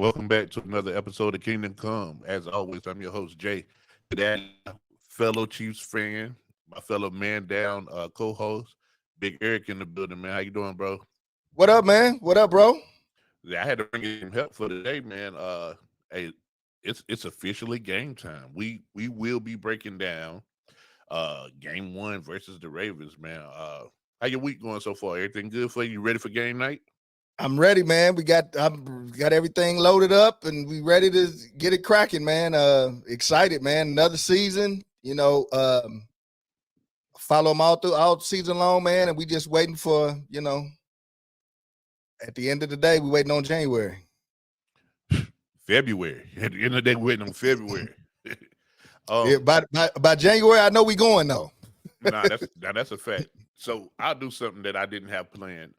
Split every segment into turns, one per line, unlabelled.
Welcome back to another episode of Kingdom Come. As always, I'm your host, Jay. Today, fellow Chiefs fan, my fellow man down co-host, Big Eric in the building, man. How you doing, bro?
What up, man? What up, bro?
Yeah, I had to bring in some help for today, man. Hey, it's officially game time. We will be breaking down game one versus the Ravens, man. How your week going so far? Everything good for you? You ready for game night?
I'm ready, man. We got everything loaded up and we ready to get it cracking, man. Excited, man. Another season, follow them all season long, man. And we just waiting for, at the end of the day, we waiting on January.
February. At the end of the day, we're waiting on February.
Yeah,
um,
by January, I know we going though.
that's a fact. So I'll do something that I didn't have planned.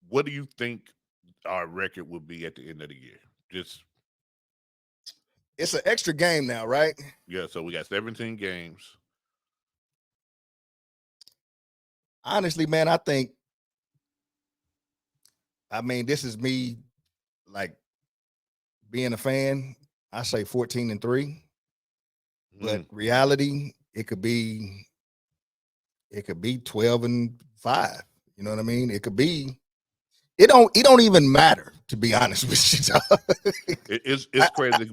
What do you think our record will be at the end of the year? Just
It's an extra game now, right?
yeah. So we got 17 games.
Honestly, man, I mean, this is me like being a fan. I say 14-3. But
Mm,
reality, it could be 12-5. You know what I mean? It don't even matter, to be honest with you.
it's crazy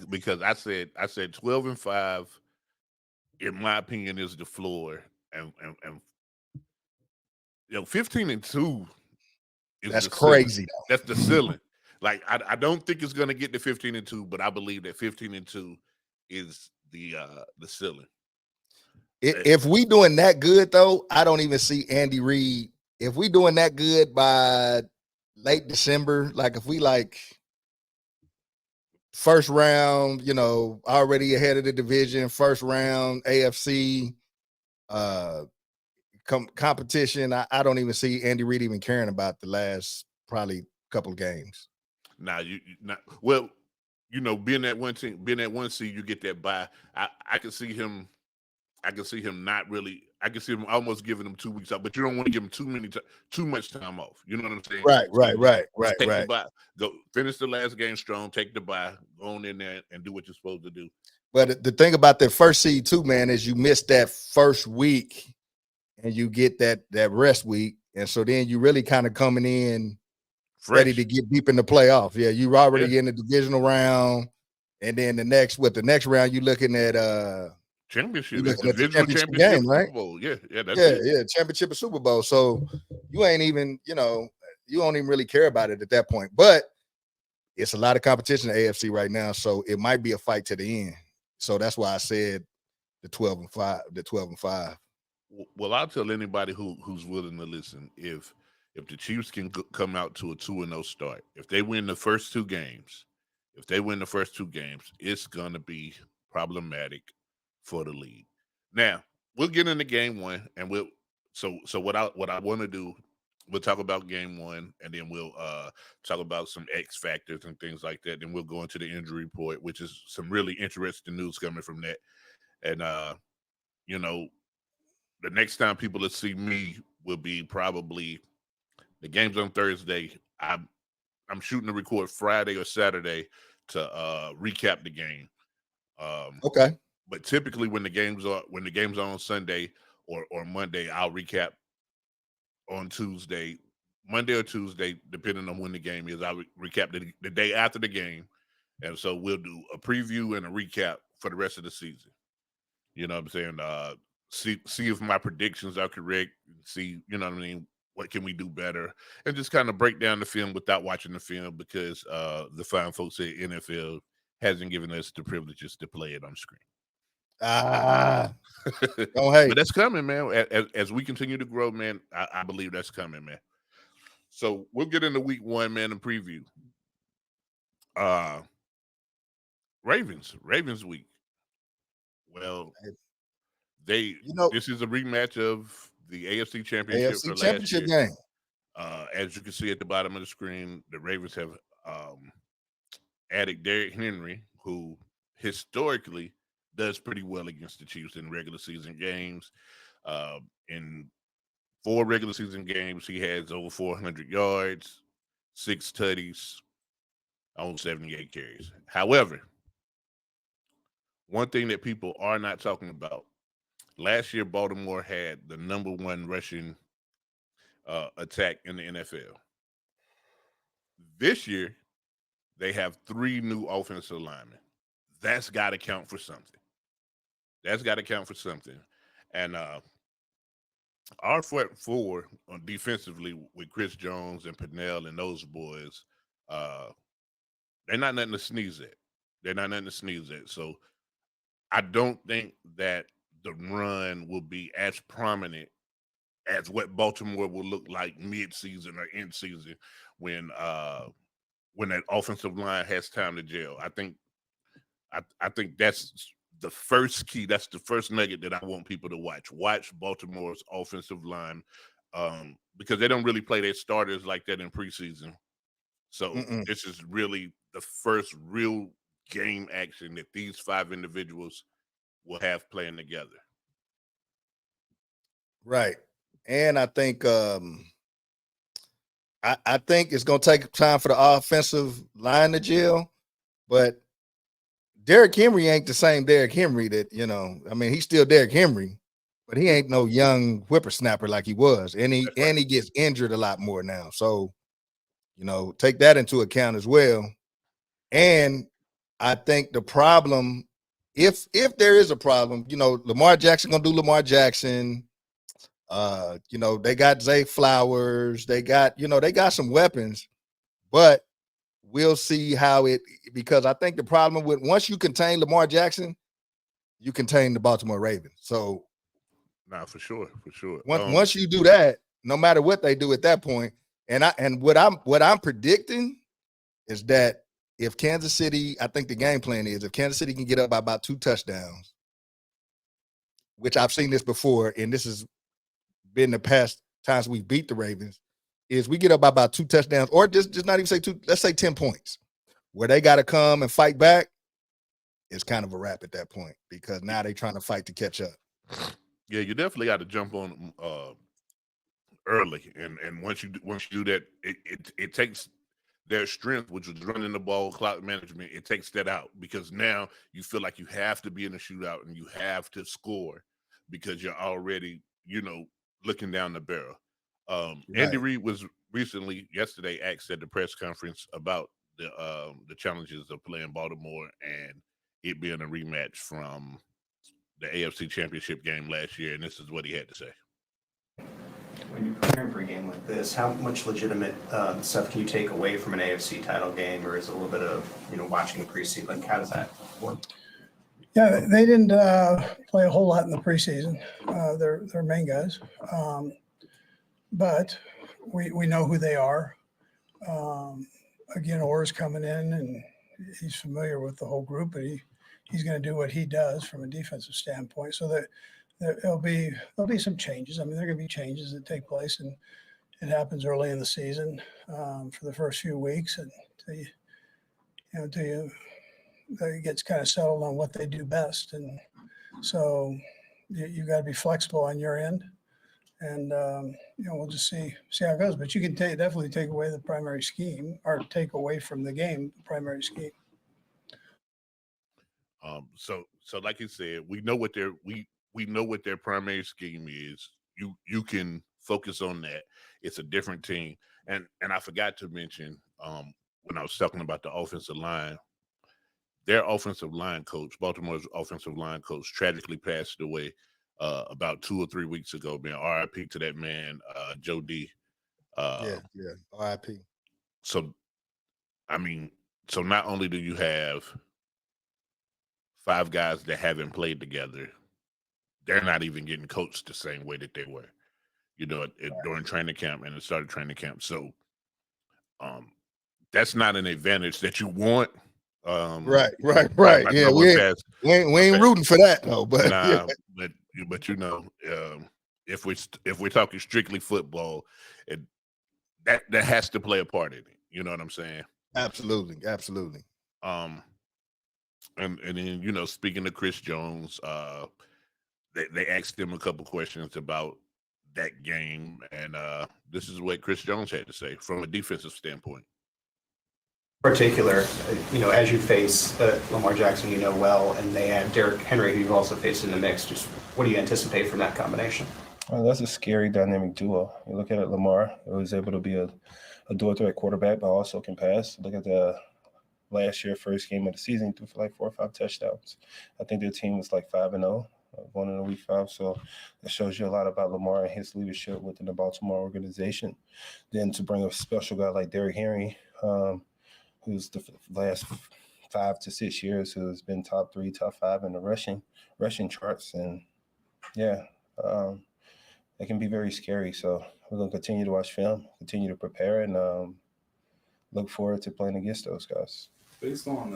because I said 12-5. In my opinion, is the floor, and 15-2 is
That's
the ceiling.
crazy
That's the ceiling. Like I don't think it's gonna get to 15-2, but I believe that 15-2 is the ceiling. Eh,
If we doing that good though, I don't even see Andy Reid. If we doing that good by late December, like if we like first round, already ahead of the division, first round AFC uh competition, I don't even see Andy Reid even caring about the last probably couple of games.
Now you not well, being that one team, being that one seed, you get that bye. I can see him. I can see him not really. I can see him almost giving him 2 weeks off, but you don't want to give him too much time off. You know what I'm saying?
Right,
So
right, right,
just
right,
take the
right.
bye, go finish the last game strong, take the bye, go on in there and do what you're supposed to do.
But the thing about that first seed too, man, is you miss that first week and you get that rest week, and so then you really kind of coming in ready to
Fresh,
get deep in the playoff. Yeah, you
yeah.
already in the divisional round, and then the next round you
Championship, it's
looking at the
divisional
championship
championship,
game, right?
Super Bowl. Yeah, yeah, that's
Yeah,
it.
yeah, championship of Super Bowl. So you ain't even, you don't even really care about it at that point. But it's a lot of competition in the AFC right now, so it might be a fight to the end. So that's why I said the 12-5.
Well, I'll tell anybody who's willing to listen. If the Chiefs can come out to a 2-0 start, if they win the first two games, it's gonna be problematic for the league. Now we'll get into game one, and we'll so what I want to do. We'll talk about game one, and then we'll talk about some X factors and things like that. Then we'll go into the injury report, which is some really interesting news coming from that. And you know, the next time people will see me will be probably the game's on Thursday. I'm shooting to record Friday or Saturday to recap the game. Um,
Okay.
but typically when the games are on Sunday or Monday, I'll recap on Tuesday, Monday or Tuesday, depending on when the game is. I'll recap the day after the game, and so we'll do a preview and a recap for the rest of the season. You know what I'm saying? See if my predictions are correct. See, you know what I mean. What can we do better? And just kind of break down the film without watching the film because the fine folks at NFL hasn't given us the privileges to play it on screen.
Ah, don't
But
hate.
that's coming, man. As we continue to grow, man, I believe that's coming, man. So we'll get into week one, man, and preview. Uh Ravens week. Well, they
You know,
this is a rematch of the AFC Championship
AFC
for last
Championship
year.
game.
As you can see at the bottom of the screen, the Ravens have added Derrick Henry, who historically does pretty well against the Chiefs in regular season games. In four regular season games, he has over 400 yards, 6 tutties on 78 carries. However, one thing that people are not talking about, last year Baltimore had the number one rushing attack in the NFL. This year, they have 3 new offensive linemen. That's got to count for something. That's got to count for something. And our front four defensively with Chris Jones and Pennell and those boys, they're not nothing to sneeze at. They're not nothing to sneeze at. So I don't think that the run will be as prominent as what Baltimore will look like mid-season or end season when that offensive line has time to gel. I think that's the first key. That's the first nugget that I want people to watch. Watch Baltimore's offensive line because they don't really play their starters like that in preseason. So this is really the first real game action that these 5 individuals will have playing together.
Right. And I think I think it's gonna take time for the offensive line to gel, but Derrick Henry ain't the same Derrick Henry that, I mean, he's still Derrick Henry, but he ain't no young whippersnapper like he was. And he gets injured a lot more now. So, take that into account as well. And I think the problem, if there is a problem, Lamar Jackson gonna do Lamar Jackson. They got Zay Flowers, they got some weapons, but we'll see how because I think the problem with once you contain Lamar Jackson, you contain the Baltimore Ravens. So
for sure.
Once you do that, no matter what they do at that point, and what I'm predicting is that if Kansas City, I think the game plan is if Kansas City can get up by about 2 touchdowns, which I've seen this before, and this has been the past times we beat the Ravens, is we get up by about 2 touchdowns, or just not even say 2, let's say 10 points, where they got to come and fight back. It's kind of a wrap at that point because now they're trying to fight to catch up.
Yeah, you definitely got to jump on early, and once you do that, it takes their strength, which was running the ball, clock management. It takes that out because now you feel like you have to be in a shootout and you have to score because you're already, looking down the barrel. Right. Andy Reid was yesterday asked at the press conference about the challenges of playing Baltimore and it being a rematch from the AFC Championship game last year, and this is what he had to say.
When you're preparing for a game like this, how much legitimate stuff can you take away from an AFC title game, or is it a little bit of watching the preseason? Like, how does that work?
Yeah, they didn't play a whole lot in the preseason. They're main guys, but we know who they are. Again, Orr's coming in, and he's familiar with the whole group, but he's going to do what he does from a defensive standpoint. So that there'll be some changes. I mean, there are going to be changes that take place, and it happens early in the season for the first few weeks, and until it gets kind of settled on what they do best. And so you got to be flexible on your end, and we'll just see how it goes. But you can definitely take away the primary scheme, or take away from the game the primary scheme.
So like you said, we know what their primary scheme is. You can focus on that. It's a different team. And I forgot to mention when I was talking about the offensive line, their offensive line coach, Baltimore's offensive line coach, tragically passed away about 2 or 3 weeks ago. Man, RIP to that man, Joe D.
Yeah, RIP.
So not only do you have 5 guys that haven't played together, they're not even getting coached the same way that they were, during training camp and the start of training camp. So that's not an advantage that you want.
Right. Yeah, we ain't rooting for that though. But
but if we're talking strictly football, that has to play a part in it. You know what I'm saying?
Absolutely.
And then speaking to Chris Jones, they asked him a couple questions about that game, and this is what Chris Jones had to say from a defensive standpoint.
particular, as you face Lamar Jackson, well, and they have Derrick Henry, who you've also faced in the mix. Just what do you anticipate from that combination?
Well, that's a scary dynamic duo. You look at it, Lamar was able to be a dual threat quarterback, but also can pass. Look at the last year, first game of the season, threw for like 4 or 5 touchdowns. I think their team was like 5-0, going into week 5. So that shows you a lot about Lamar and his leadership within the Baltimore organization. Then to bring a special guy like Derrick Henry, who's the last 5 to 6 years who's been top 3, top 5 in the rushing charts, and it can be very scary. So we're gonna continue to watch film, continue to prepare, and look forward to playing against those guys.
Based on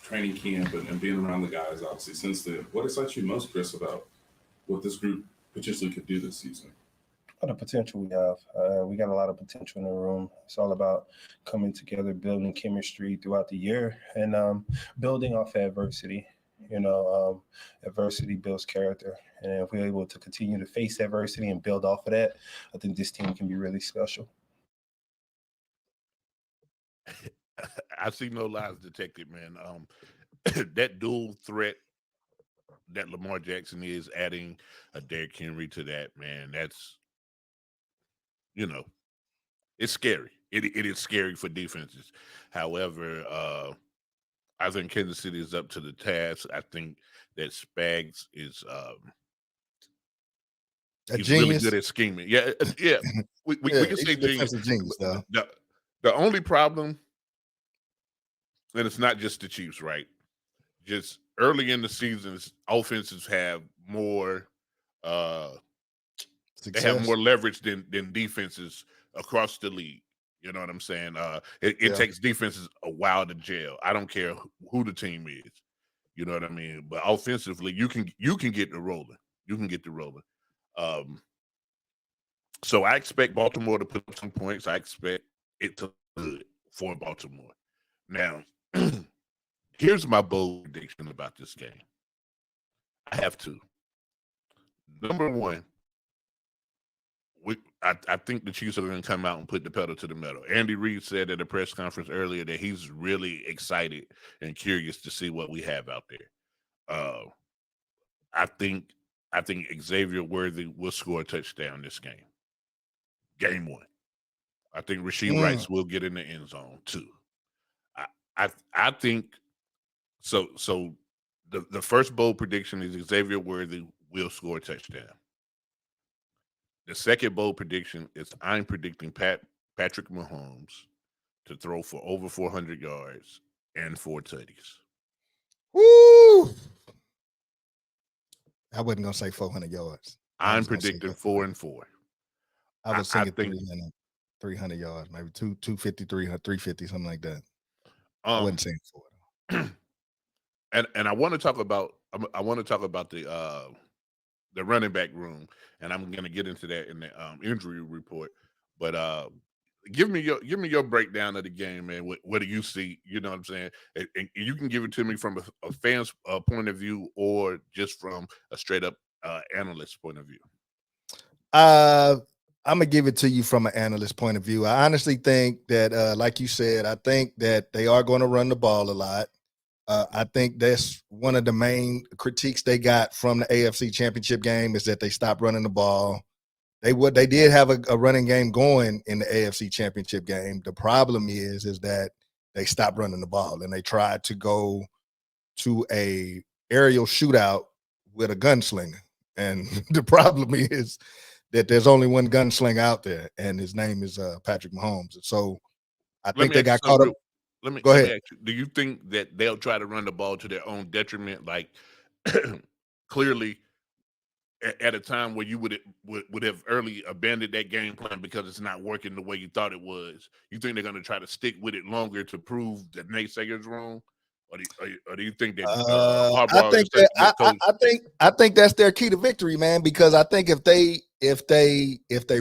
training camp and being around the guys, obviously, since then, what excites you most, Chris, about what this group potentially could do this season?
The potential we have. We got a lot of potential in the room. It's all about coming together, building chemistry throughout the year, and building off adversity. Adversity builds character. And if we're able to continue to face adversity and build off of that, I think this team can be really special.
I see no lies detected, man. That dual threat that Lamar Jackson is, adding a Derrick Henry to that, man, that's, it's scary. It is scary for defenses. However, I think Kansas City is up to the task. I think that Spags is he's really good at scheming. Yeah. We can say
genius though.
The only problem, and it's not just the Chiefs, right? Just early in the seasons, offenses have more they have more leverage than defenses across the league. You know what I'm saying? It takes defenses a while to gel. I don't care who the team is. You know what I mean? But offensively, you can get the rolling. You can get the rolling. So I expect Baltimore to put up some points. I expect it to be good for Baltimore. Now, here's my bold prediction about this game. I have two. Number one, I think the Chiefs are going to come out and put the pedal to the metal. Andy Reid said at a press conference earlier that he's really excited and curious to see what we have out there. I think Xavier Worthy will score a touchdown this game. Game 1. I think Rasheed Rice will get in the end zone too. I think so. The first bold prediction is Xavier Worthy will score a touchdown. The second bold prediction is I'm predicting Patrick Mahomes to throw for over 400 yards and 4 tutties.
Woo! I wasn't gonna say 400 yards.
I'm predicting 4 and 4.
I was thinking 300 yards, maybe 250, 300, 350, something like that. I wasn't saying 4.
And I want to talk about the running back room, and I'm going to get into that in the injury report. But give me your breakdown of the game, man. What do you see? You know what I'm saying? And you can give it to me from a fan's point of view, or just from a straight up analyst point of view.
I'm gonna give it to you from an analyst point of view. I honestly think that, like you said, I think that they are going to run the ball a lot. I think that's one of the main critiques they got from the AFC Championship game, is that they stopped running the ball. They did have a running game going in the AFC Championship game. The problem is that they stopped running the ball, and they tried to go to a aerial shootout with a gunslinger. And the problem is that there's only one gunslinger out there, and his name is Patrick Mahomes. So I think they got caught up. Go ahead.
Ask you, do you think that they'll try to run the ball to their own detriment? Like, clearly, at a time where you would have early abandoned that game plan because it's not working the way you thought it was. You think they're going to try to stick with it longer to prove the naysayers wrong, or do you think that
I think that's their key to victory, man? Because I think if they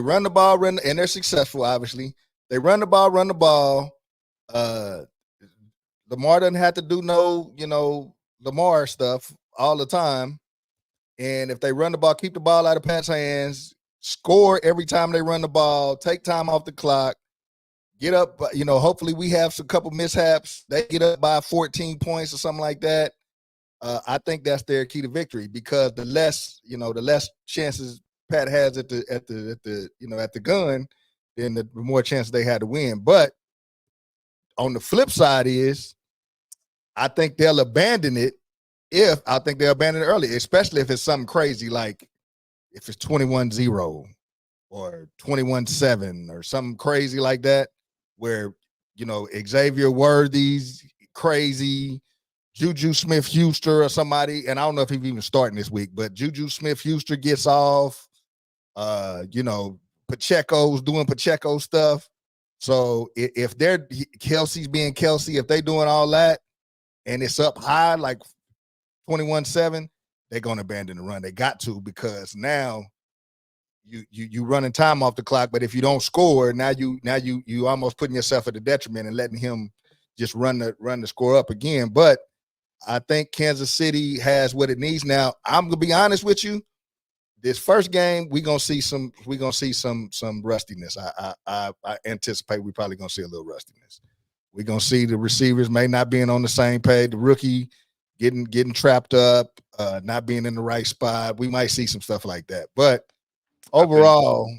run the ball, and they're successful, obviously they run the ball. Lamar doesn't have to do Lamar stuff all the time. And if they run the ball, keep the ball out of Pat's hands, score every time they run the ball, take time off the clock, get up. Hopefully we have some couple mishaps. They get up by 14 points or something like that. I think that's their key to victory, because the less chances Pat has at the gun, then the more chances they had to win. But on the flip side is, I think they'll abandon it early, especially if it's something crazy, like if it's 21-0 or 21-7 or something crazy like that, where, Xavier Worthy's crazy, Juju Smith-Schuster or somebody, and I don't know if he's even starting this week, but Juju Smith-Schuster gets off, Pacheco's doing Pacheco stuff. So if they're Kelsey's being Kelsey, if they doing all that and it's up high like 21-7, they're gonna abandon the run. They got to, because now you running time off the clock. But if you don't score, now you almost putting yourself at a detriment and letting him just run the score up again. But I think Kansas City has what it needs. Now, I'm gonna be honest with you. This first game, we're gonna see some rustiness. I anticipate we're probably gonna see a little rustiness. We're gonna see the receivers may not being on the same page, the rookie getting trapped up, not being in the right spot. We might see some stuff like that. But overall,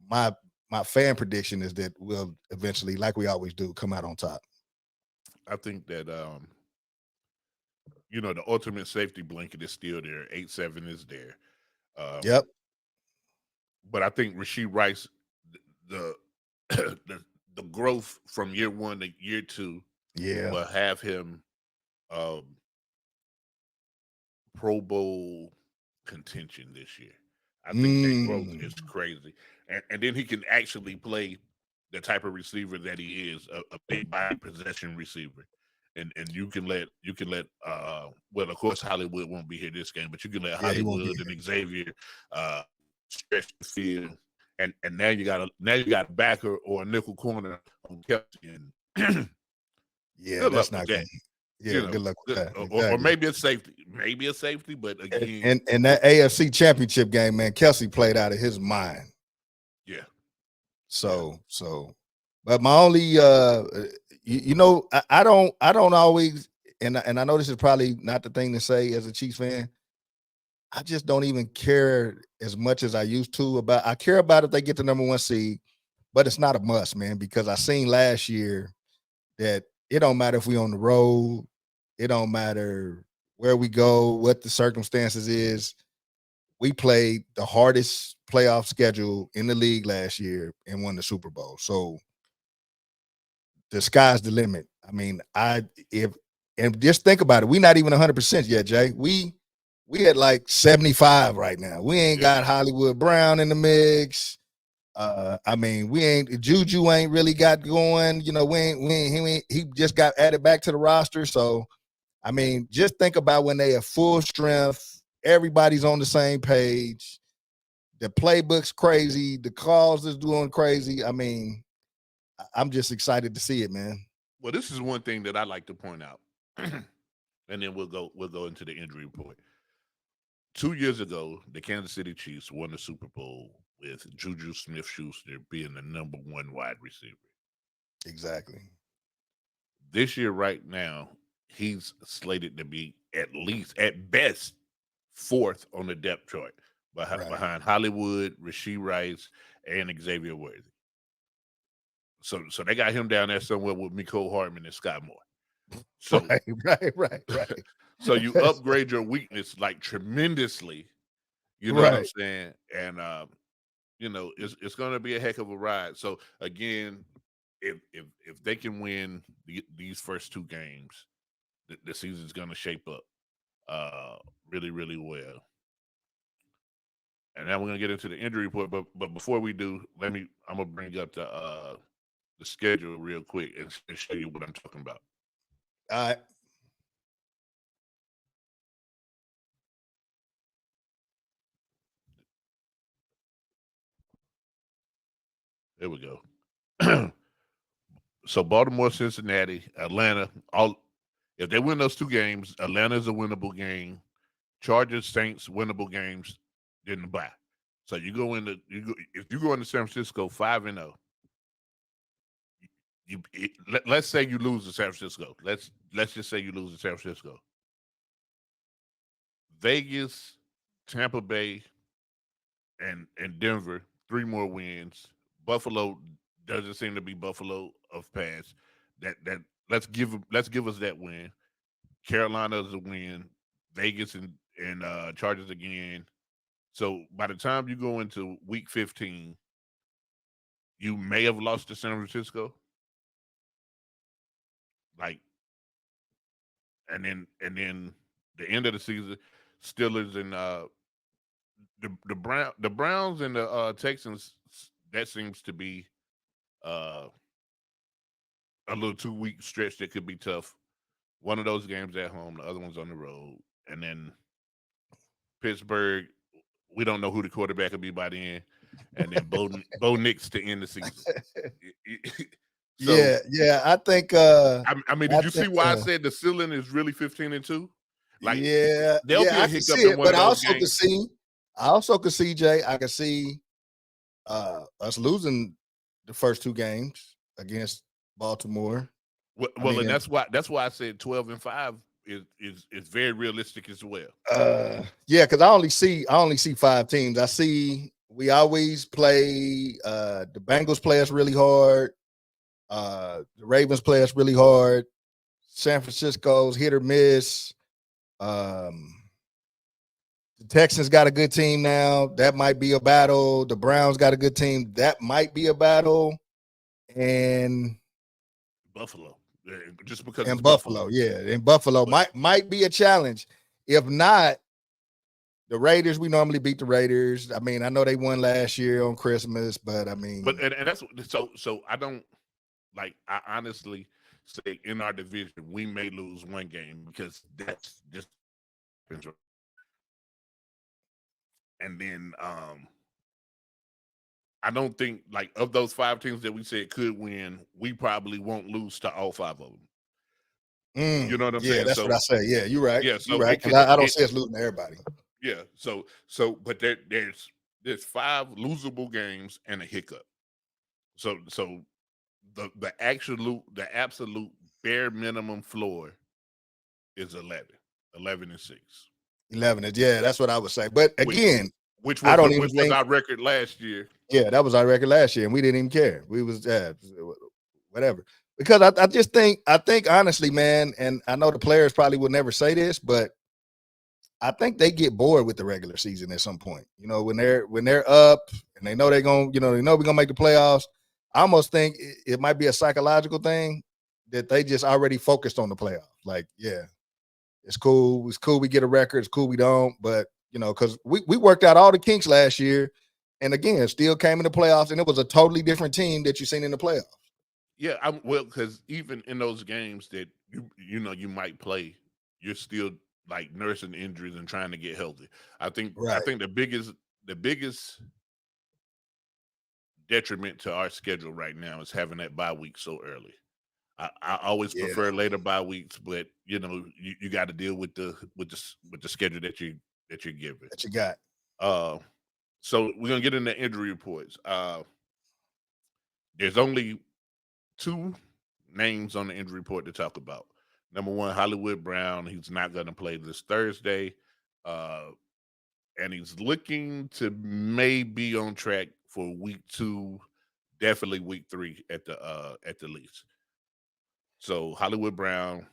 my fan prediction is that we'll eventually, like we always do, come out on top.
I think that the ultimate safety blanket is still there. 8-7 is there.
Yep.
But I think Rashee Rice, the the growth from year 1 to year 2, will have him Pro Bowl contention this year. I think that growth is crazy, and then he can actually play the type of receiver that he is, a big body possession receiver. And you can let well, of course Hollywood won't be here this game, but you can let Hollywood and Xavier stretch the field, and now you got a backer or a nickel corner on Kelsey, and
that's not good. Good luck with that.
Or maybe a safety, but again,
and that AFC Championship game, man, Kelsey played out of his mind.
Yeah.
So, but my only, I don't always, and I know this is probably not the thing to say as a Chiefs fan. I just don't even care as much as I used to I care about if they get the number 1 seed, but it's not a must, man, because I seen last year that it don't matter if we on the road, it don't matter where we go, what the circumstances is. We played the hardest playoff schedule in the league last year and won the Super Bowl. So the sky's the limit. I mean, and just think about it. We're not even 100% yet, Jay. We at like 75 right now. We ain't got Hollywood Brown in the mix. I mean, Juju ain't really got going. He just got added back to the roster. So, I mean, just think about when they are full strength, everybody's on the same page. The playbook's crazy. The calls is doing crazy. I mean, I'm just excited to see it, man.
Well, this is one thing that I like to point out, and then we'll go into the injury report. 2 years ago, the Kansas City Chiefs won the Super Bowl with Juju Smith-Schuster being the number 1 wide receiver.
Exactly.
This year, right now, he's slated to be at best, 4th on the depth chart behind Hollywood, Rashee Rice, and Xavier Worthy. So they got him down there somewhere with Mecole Hardman and Scott Moore. So
right.
So you upgrade your weakness like tremendously. You know what I'm saying? And it's going to be a heck of a ride. So again, if they can win these first 2 games, the season's going to shape up really, really well. And now we're going to get into the injury report. But before we do, I'm going to bring up the schedule real quick and show you what I'm talking about.
All right.
There we go. So Baltimore, Cincinnati, Atlanta, if they win those 2 games, Atlanta's a winnable game. Chargers, Saints, winnable games, then the bye. So if you go into San Francisco 5-0, let's say you lose to San Francisco. Let's just say you lose to San Francisco. Vegas, Tampa Bay, and Denver, 3 more wins. Buffalo doesn't seem to be Buffalo of past. That let's give us that win. Carolina is a win. Vegas and Chargers again. So by the time you go into week 15, you may have lost to San Francisco. Like, and then the end of the season, Steelers and the Browns and the Texans. That seems to be a little 2 week stretch that could be tough. One of those games at home, the other one's on the road, and then Pittsburgh. We don't know who the quarterback will be by then, and then Bo Nix to end the season. So,
yeah. I think.
I mean, did you see why I said the ceiling is really 15-2? Like,
yeah,
there'll be a
I can
hiccup
see
in
it,
one
but
of
I
those
also
games.
could see, Jay. I could see us losing the first 2 games against Baltimore.
Well,
mean,
and that's why I said 12-5 is very realistic as well.
Yeah, because I only see 5 teams. I see we always play the Bengals play us really hard. The Ravens play us really hard. San Francisco's hit or miss. The Texans got a good team now. That might be a battle. The Browns got a good team. That might be a battle. And
Buffalo, just because
and
it's
Buffalo, yeah, and Buffalo might be a challenge. If not, the Raiders, we normally beat the Raiders. I mean, I know they won last year on Christmas, but I mean,
and that's so I don't like. I honestly say in our division we may lose 1 game because that's just. And then I don't think, like, of those 5 teams that we said could win, we probably won't lose to all 5 of them. You know what I'm saying?
That's
so,
what I say. Yeah, you're right.
Yeah, so
you're right.
it could,
I don't see us losing to everybody.
Yeah, so but there's 5 losable games and a hiccup. So the absolute bare minimum floor is 11-6.
11 is, yeah, that's what I would say. But again,
which
I don't even
was
think
our record last year.
Yeah, that was our record last year, and we didn't even care. We was whatever. Because I just think honestly, man, and I know the players probably will never say this, but I think they get bored with the regular season at some point. You know, when they're up and they know they're going, they know we're gonna make the playoffs. I almost think it might be a psychological thing that they just already focused on the playoffs. Like, yeah, it's cool. It's cool we get a record. It's cool we don't. But, because we worked out all the kinks last year. And again, still came in the playoffs, and it was a totally different team that you've seen in the playoffs.
Yeah, because even in those games that you might play, you're still like nursing injuries and trying to get healthy. I think the biggest detriment to our schedule right now is having that bye week so early. I always prefer later bye weeks, but you got to deal with the schedule that you're given.
That you got.
So we're gonna get into injury reports. There's only 2 names on the injury report to talk about. Number 1, Hollywood Brown. He's not going to play this Thursday, and he's looking to maybe on track for week 2, definitely week 3 at the least. So Hollywood Brown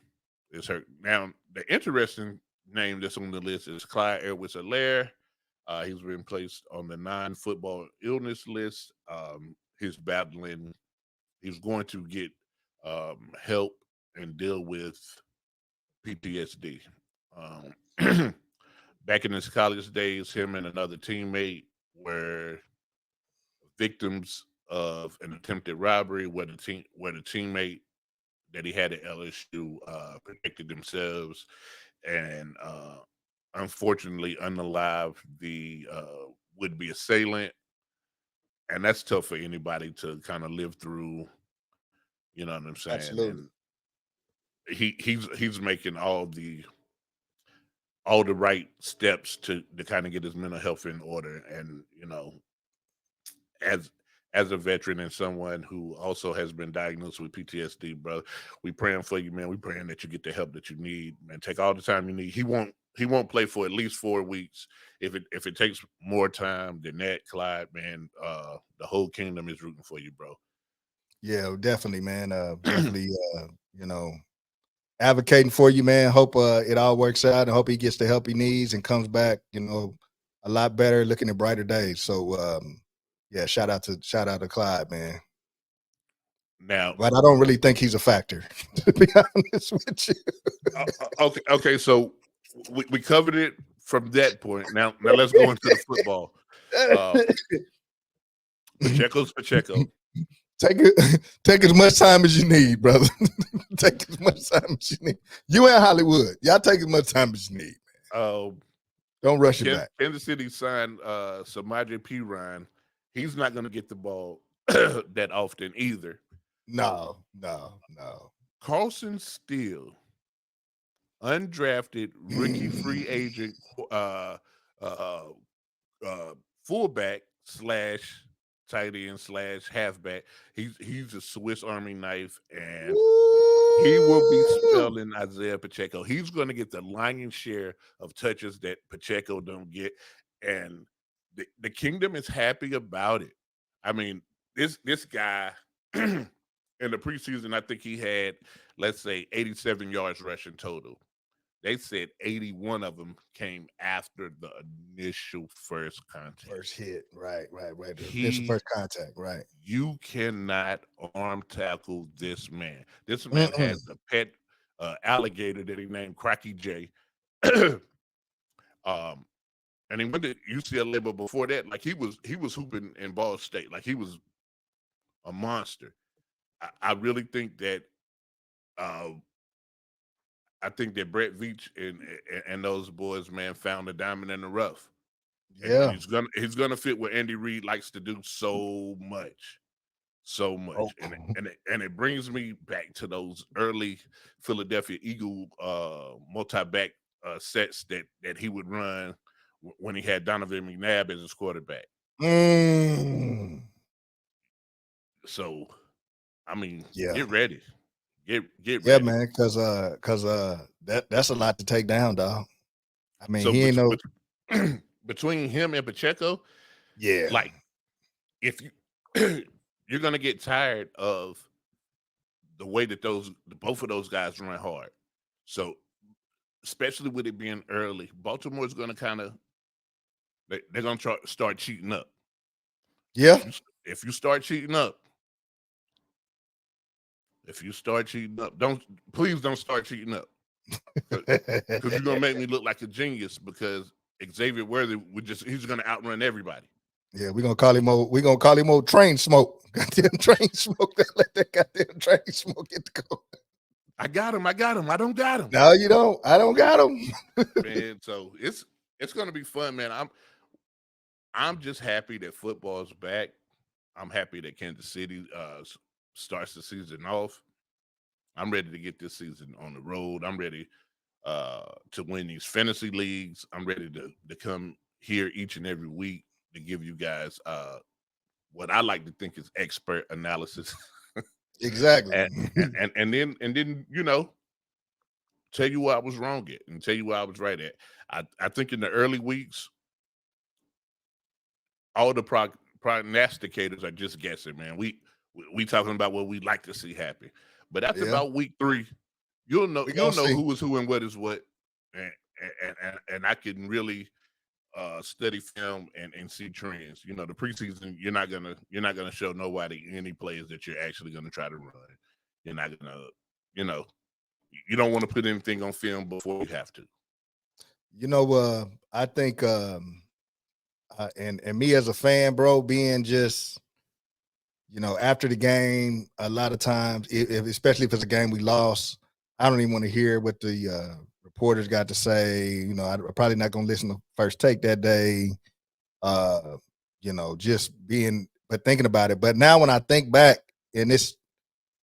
is hurt. Now, the interesting name that's on the list is Clyde Edwards-Helaire. He's been placed on the non-football illness list. He's going to get help and deal with PTSD. Back in his college days, him and another teammate were victims of an attempted robbery where the teammate that he had at LSU protected themselves and unfortunately unalived the would-be assailant. And that's tough for anybody to kind of live through. You know what I'm saying?
Absolutely.
And he's making all the right steps to kind of get his mental health in order. And as a veteran and someone who also has been diagnosed with PTSD, brother, we praying for you, man. We praying that you get the help that you need, man. Take all the time you need. He won't play for at least 4 weeks. If it takes more time than that, Clyde, man, the whole kingdom is rooting for you, bro.
Yeah, definitely, man. Definitely, you know, advocating for you, man. Hope it all works out and hope he gets the help he needs and comes back, you know, a lot better, looking at brighter days. So yeah, shout out to Clyde, man.
Now,
But I don't really think he's a factor, to be honest with you.
okay. So we covered it from that point. Now let's go into the football. Pacheco's Pacheco.
Take as much time as you need, brother. Take as much time as you need. You in Hollywood. Y'all take as much time as you need. Don't rush it back.
Kansas City signed Samaje Perine. He's not going to get the ball that often either.
No.
Carlson Steele, undrafted rookie free agent fullback / tight end / halfback. He's a Swiss Army knife, and he will be spelling Isaiah Pacheco. He's going to get the lion's share of touches that Pacheco don't get, and the kingdom is happy about it. I mean, this guy in the preseason, I think he had, let's say, 87 yards rushing total. They said 81 of them came after the initial first contact.
First hit, right. Initial first contact, right.
You cannot arm tackle this man. This man has a pet alligator that he named Cracky J. And he went to UCLA, but before that, like he was hooping in Ball State, like he was a monster. I really think that Brett Veach and those boys, man, found a diamond in the rough.
Yeah,
and he's gonna fit what Andy Reid likes to do so much.
Oh.
And it brings me back to those early Philadelphia Eagle multi-back sets that he would run when he had Donovan McNabb as his quarterback. So, I mean,
Yeah.
get ready. Get
Yeah,
ready.
man, because that's a lot to take down, dog. I mean,
So
he ain't no
between him and Pacheco,
yeah.
like if you you're gonna get tired of the way that both of those guys run hard. So especially with it being early, Baltimore's gonna they're gonna start cheating up.
Yeah.
If you start cheating up, please don't start cheating up. Because you're gonna make me look like a genius because Xavier Worthy he's gonna outrun everybody.
Yeah, we're gonna call him old train smoke. Goddamn train smoke. Let that goddamn train smoke get to go.
I got him. I don't got him.
No, you don't. I don't got him.
Man, so it's gonna be fun, man. I'm just happy that football's back. I'm happy that Kansas City starts the season off. I'm ready to get this season on the road. I'm ready to win these fantasy leagues. I'm ready to come here each and every week to give you guys what I like to think is expert analysis.
Exactly.
and then tell you what I was wrong at and tell you what I was right at. I think in the early weeks, all the prognosticators are just guessing, man. We talking about what we like to see happen. But after about week 3, you'll know who is who and what is what, and I can really study film and see trends. You know, the preseason you're not gonna show nobody any plays that you're actually gonna try to run. You're not gonna, you don't want to put anything on film before you have to.
I think and me as a fan, bro, being just after the game, a lot of times, especially if it's a game we lost, I don't even want to hear what the reporters got to say. I'm probably not going to listen to First Take that day. But thinking about it. But now when I think back, and this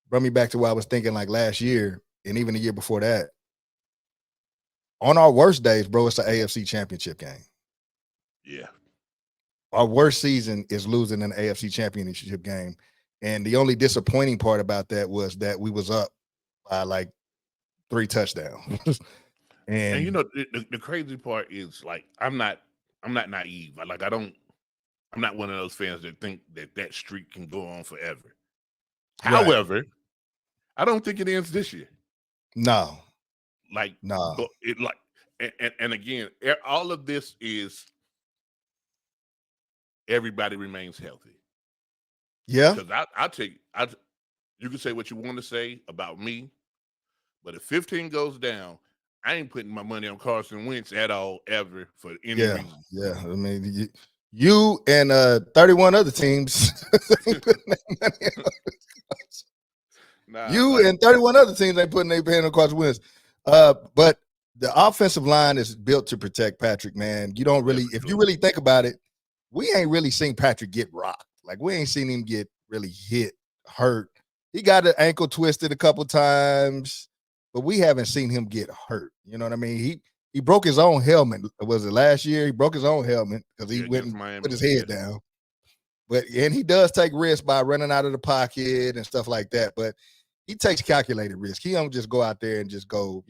brought me back to what I was thinking like last year and even the year before that. On our worst days, bro, it's the AFC Championship game.
Yeah.
our worst season is losing an AFC championship game. And the only disappointing part about that was that we was up by like 3 touchdowns.
And you
and
know, the crazy part is like I'm not naive. Like I'm not one of those fans that think that streak can go on forever.
Right.
However, I don't think it ends this year.
no,
Like,
no.
but it like, and again, all of this is everybody remains healthy.
Yeah.
Because you can say what you want to say about me, but if 15 goes down, I ain't putting my money on Carson Wentz at all, ever, for any
Yeah.
reason.
Yeah. I mean, you and 31 other teams. ain't putting their money on-
Nah,
you
like,
and 31 other teams ain't putting their hand on Carson Wentz. But the offensive line is built to protect Patrick, man. You don't really,
for
if you
sure.
really think about it, we ain't really seen Patrick get rocked. Like, we ain't seen him get really hit, hurt. He got an ankle twisted a couple times, but we haven't seen him get hurt. You know what I mean? He broke his own helmet. Was it last year? He broke his own helmet because he
Yeah,
went
against
and
Miami,
put his head
yeah.
down. And he does take risks by running out of the pocket and stuff like that. But he takes calculated risk. He don't just go out there and just go,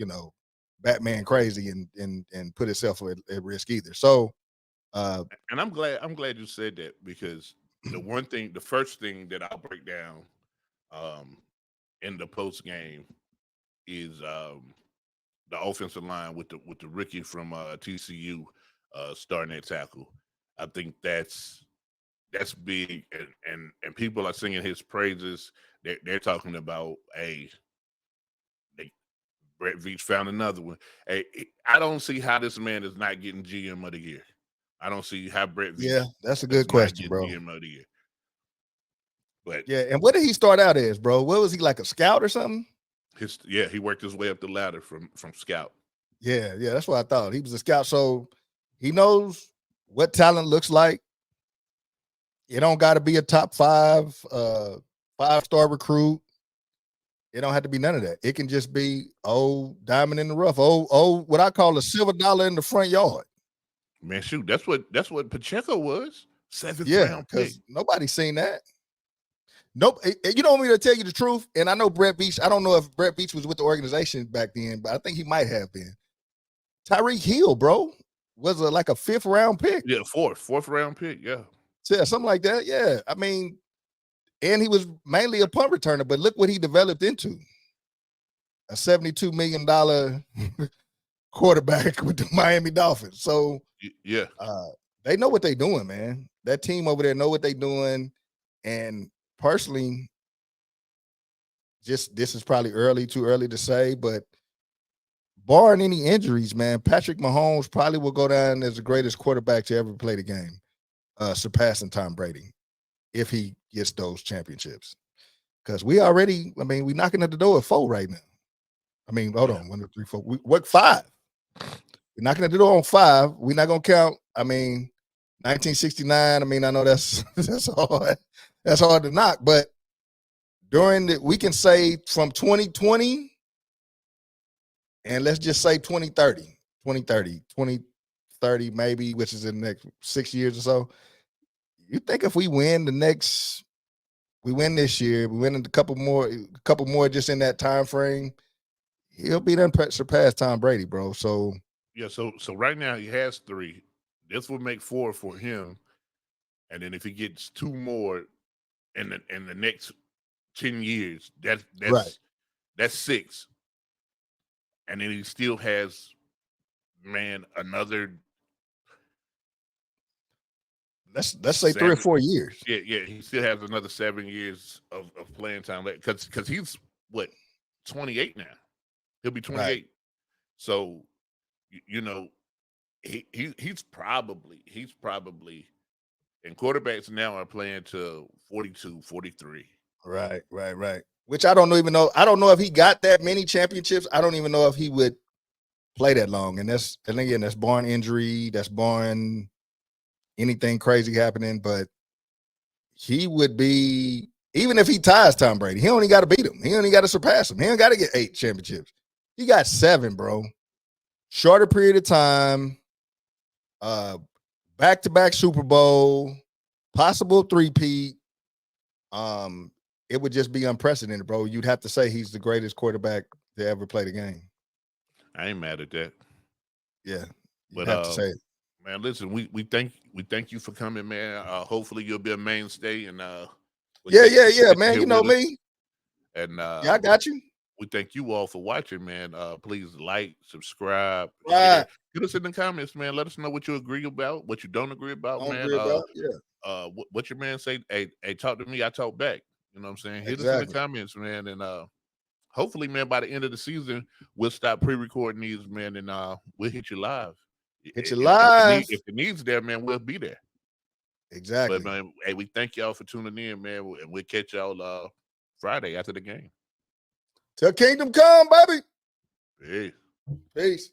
Batman crazy and put himself at risk either. So
And I'm glad you said that, because the first thing that I'll break down in the post game is the offensive line with the rookie from TCU starting at tackle. I think that's big, and people are singing his praises. They're talking about, Brett Veach found another one. Hey, I don't see how this man is not getting GM of the year. I don't see how Brett Veach
yeah, that's a
is
good
not
question,
getting
bro.
GM of the year. But
Yeah, and what did he start out as, bro? What was he, like a scout or something?
he worked his way up the ladder from scout.
Yeah, that's what I thought. He was a scout, so he knows what talent looks like. You don't got to be a top 5-star recruit. It don't have to be none of that. It can just be diamond in the rough. What I call a silver dollar in the front yard.
Man, shoot, that's what Pacheco was. 7th
Yeah,
round pick.
because nobody's seen that. Nope. You don't want me to tell you the truth. And I know Brett Beach. I don't know if Brett Beach was with the organization back then, but I think he might have been. Tyreek Hill, bro, was like a 5th round pick.
Yeah, fourth round pick. Yeah.
Yeah, something like that. Yeah. I mean, and he was mainly a punt returner, but look what he developed into. A $72 million quarterback with the Miami Dolphins. So
Yeah.
they know what they're doing, man. That team over there know what they're doing. And personally, this is probably too early to say, but barring any injuries, man, Patrick Mahomes probably will go down as the greatest quarterback to ever play the game, surpassing Tom Brady, if he gets those championships. Because we're knocking at the door at 4 right now. I mean, hold on, 1, 2, 3, 4. What 5? We're knocking at the door on 5. We're not gonna count. 1969. I know that's hard. That's hard to knock. But we can say from 2020, and let's just say 2030 maybe, which is in the next 6 years or so. You think if we win this year, we win a couple more just in that time frame, he'll be done surpass Tom Brady, bro. So
yeah, so right now he has 3. This will make 4 for him, and then if he gets 2 more in the next 10 years, that's
right.
That's 6, and then he still has, another.
Let's say 3 or 4 years.
Yeah, he still has another 7 years of playing time, because he's what, 28 now. He'll be 28.
Right.
So he's probably, and quarterbacks now are playing to 42, 43.
Right. Which I don't even know. I don't know if he got that many championships. I don't even know if he would play that long. And again, that's barring injury. That's barring anything crazy happening. But he would be, even if he ties Tom Brady, he only got to beat him. He only got to surpass him. He ain't got to get 8 championships. He got 7, bro. Shorter period of time. back-to-back Super Bowl, possible three-peat. It would just be unprecedented, bro. You'd have to say he's the greatest quarterback to ever play the game.
I ain't mad at that.
Yeah,
But
you have to say it.
man, listen, we thank you for coming, man. Hopefully you'll be a mainstay and
Yeah,
get
man.
here
You know
with us.
me.
And
Yeah, I got you.
we thank you all for watching, man. Please like, subscribe,
Right.
share. Get us in the comments, man. Let us know what you agree about, what you don't agree about,
Don't
man.
agree about, yeah.
What your man say? Hey, talk to me, I talk back. You know what I'm saying? Hit us in
Exactly.
the comments, man. And hopefully, man, by the end of the season, we'll stop pre-recording these, man, and we'll hit you live.
Hit you live.
If the need's there, man, we'll be there.
Exactly.
But man, hey, we thank y'all for tuning in, man, and we'll catch y'all Friday after the game.
Till kingdom come, baby.
Hey.
Peace.